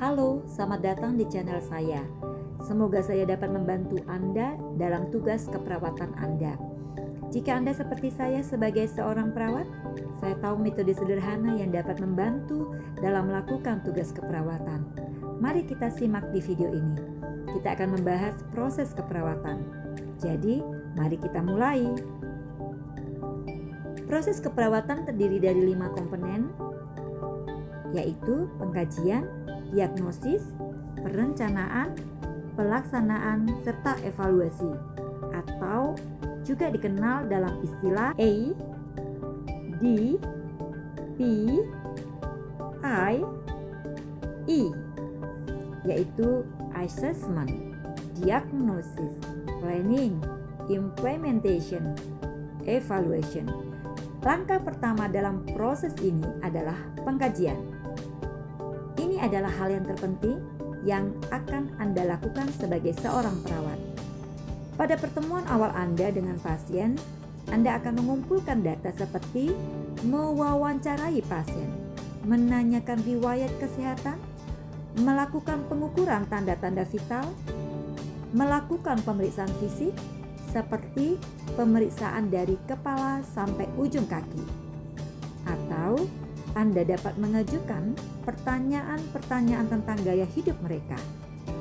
Halo, selamat datang di channel saya. Semoga saya dapat membantu Anda dalam tugas keperawatan Anda. Jika Anda seperti saya sebagai seorang perawat, saya tahu metode sederhana yang dapat membantu dalam melakukan tugas keperawatan. Mari kita simak di video ini. Kita akan membahas proses keperawatan. Jadi, mari kita mulai. Proses keperawatan terdiri dari 5 komponen, yaitu pengkajian, diagnosis, perencanaan, pelaksanaan, serta evaluasi, atau juga dikenal dalam istilah A, D, P, I, E, yaitu assessment, diagnosis, planning, implementation, evaluation. Langkah pertama dalam proses ini adalah pengkajian. Ini adalah hal yang terpenting yang akan Anda lakukan sebagai seorang perawat. Pada pertemuan awal Anda dengan pasien, Anda akan mengumpulkan data seperti mewawancarai pasien, menanyakan riwayat kesehatan, melakukan pengukuran tanda-tanda vital, melakukan pemeriksaan fisik, seperti pemeriksaan dari kepala sampai ujung kaki. Atau Anda dapat mengajukan pertanyaan-pertanyaan tentang gaya hidup mereka.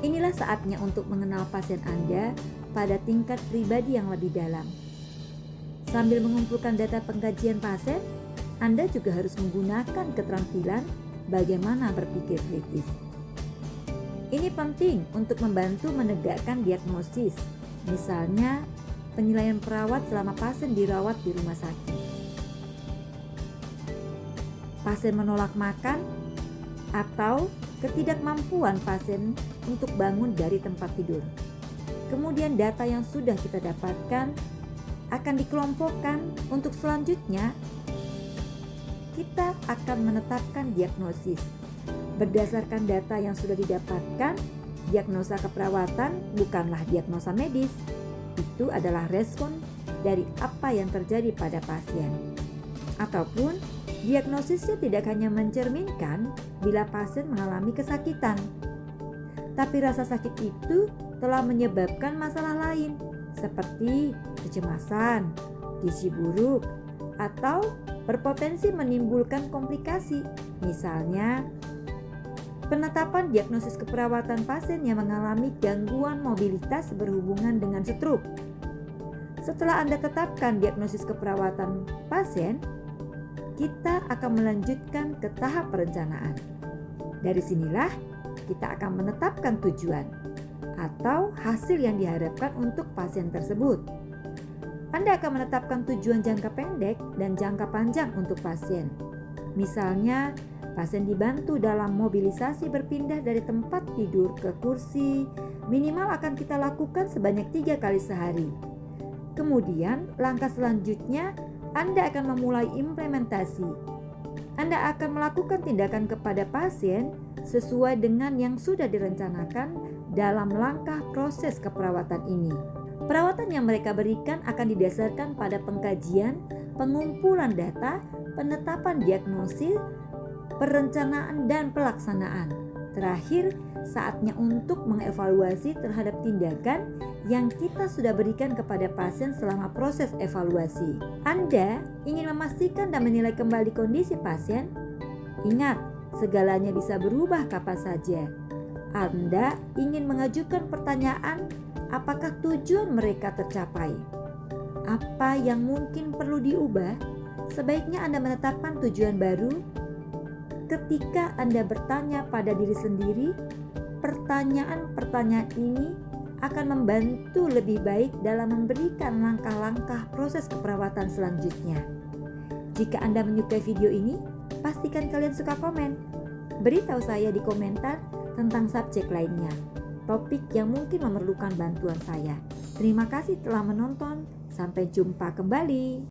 Inilah saatnya untuk mengenal pasien Anda pada tingkat pribadi yang lebih dalam. Sambil mengumpulkan data pengkajian pasien, Anda juga harus menggunakan keterampilan bagaimana berpikir kritis. Ini penting untuk membantu menegakkan diagnosis, misalnya penilaian perawat selama pasien dirawat di rumah sakit. Pasien menolak makan atau ketidakmampuan pasien untuk bangun dari tempat tidur. Kemudian data yang sudah kita dapatkan akan dikelompokkan. Untuk selanjutnya kita akan menetapkan diagnosis. Berdasarkan data yang sudah didapatkan, diagnosa keperawatan bukanlah diagnosa medis. Itu adalah respon dari apa yang terjadi pada pasien. Ataupun diagnosisnya tidak hanya mencerminkan bila pasien mengalami kesakitan, tapi rasa sakit itu telah menyebabkan masalah lain seperti kecemasan, gizi buruk, atau berpotensi menimbulkan komplikasi. Misalnya, penetapan diagnosis keperawatan pasien yang mengalami gangguan mobilitas berhubungan dengan stroke. Setelah Anda tetapkan diagnosis keperawatan pasien, kita akan melanjutkan ke tahap perencanaan. Dari sinilah kita akan menetapkan tujuan atau hasil yang diharapkan untuk pasien tersebut. Anda akan menetapkan tujuan jangka pendek dan jangka panjang untuk pasien. Misalnya, pasien dibantu dalam mobilisasi berpindah dari tempat tidur ke kursi, minimal akan kita lakukan sebanyak 3 kali sehari. Kemudian, langkah selanjutnya, Anda akan memulai implementasi. Anda akan melakukan tindakan kepada pasien sesuai dengan yang sudah direncanakan dalam langkah proses keperawatan ini. Perawatan yang mereka berikan akan didasarkan pada pengkajian, pengumpulan data, penetapan diagnosis, perencanaan, dan pelaksanaan. Terakhir, saatnya untuk mengevaluasi terhadap tindakan yang kita sudah berikan kepada pasien selama proses evaluasi. Anda ingin memastikan dan menilai kembali kondisi pasien? Ingat, segalanya bisa berubah kapan saja. Anda ingin mengajukan pertanyaan, apakah tujuan mereka tercapai? Apa yang mungkin perlu diubah? Sebaiknya Anda menetapkan tujuan baru. Ketika Anda bertanya pada diri sendiri, pertanyaan-pertanyaan ini akan membantu lebih baik dalam memberikan langkah-langkah proses keperawatan selanjutnya. Jika Anda menyukai video ini, pastikan kalian suka komen. Beritahu saya di komentar tentang subjek lainnya, topik yang mungkin memerlukan bantuan saya. Terima kasih telah menonton. Sampai jumpa kembali.